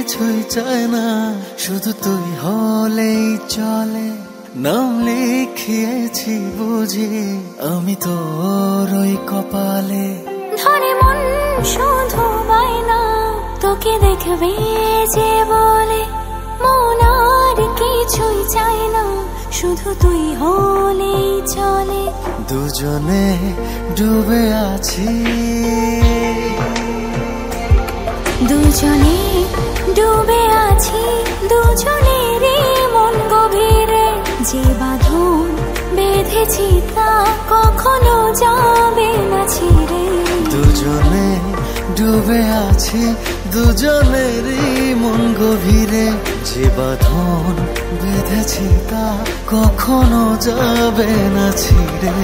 কিছুই চায় না, শুধু তুই হলেই চলে। নাম লিখিয়েছি বুঝি আমি তোর ওই কপালে। ধরে মন শুধু বায়না তোকে দেখবে যে বলে, মন আর কিছুই চায় না, শুধু তুই হলেই চলে। দুজনে ডুবে আছি, দুজনে ডুবে আছি, দুজনেরই মন গভীরে। যে বাঁধন বেঁধেছি তা কখনো যাবে না ছিঁড়ে। দুজনে ডুবে আছি, দুজনেরই মন গভীরে। যে বাঁধন বেঁধেছি তা কখনো যাবে না ছিঁড়ে।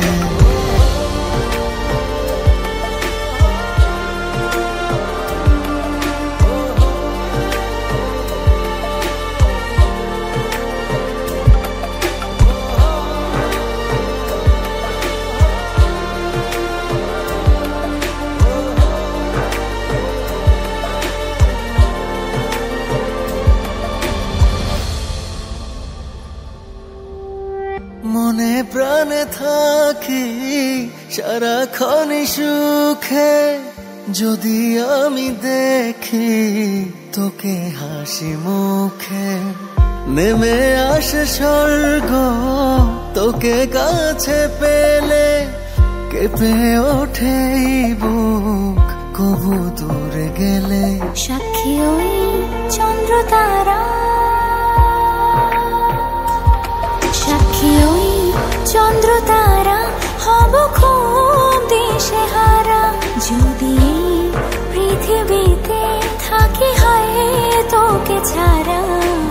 মনে প্রাণে থাকি সারাক্ষণই সুখে, যদি আমি দেখি তোকে হাসি মুখে। নেমে আসে স্বর্গ তোকে কাছে পেলে, কেঁপে ওঠে বুক কবু দূরে গেলে। সাক্ষী ওই চন্দ্র তারা, সাক্ষী ওই চন্দ্র তারা, হব খুব দিশেহারা। যদি পৃথিবীতে থাকি হয় তোকে ছাড়া।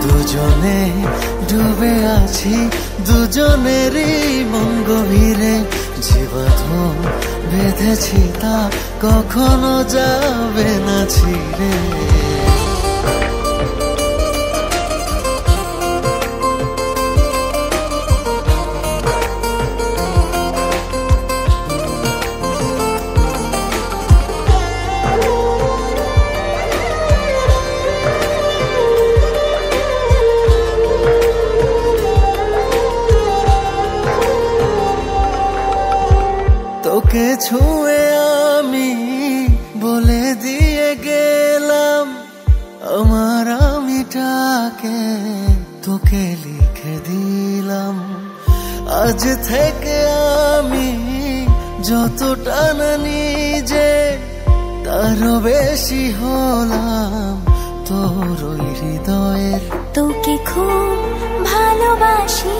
দুজনে ডুবে আছি, দুজনেরই মন গভীরে। যে বাঁধন বেঁধেছি তা কখনো যাবে না ছিঁড়ে। তোকে ছুঁয়ে আমি বলে দিয়ে গেলাম, আমার আমিটাকে তোকে লিখে দিলাম। আজ থেকে আমি যতটা না নিজে, তারও বেশি হলাম তোর ওই হৃদয়ের। তোকে খুব ভালোবাসি,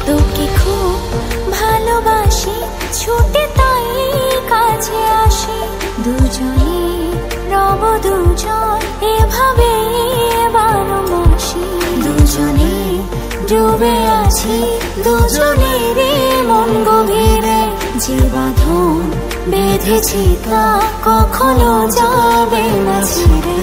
তোকে খুব ভালোবাসি, ছুটে তাই কাছে আসি। দুজনে রব দুজন এভাবে 12 মাসি। দুজনে ডুবে আছি, দুজনেরই মন গভীরে। যে বাঁধন বেঁধেছি তা কখনো যাবে না ছিঁড়ে।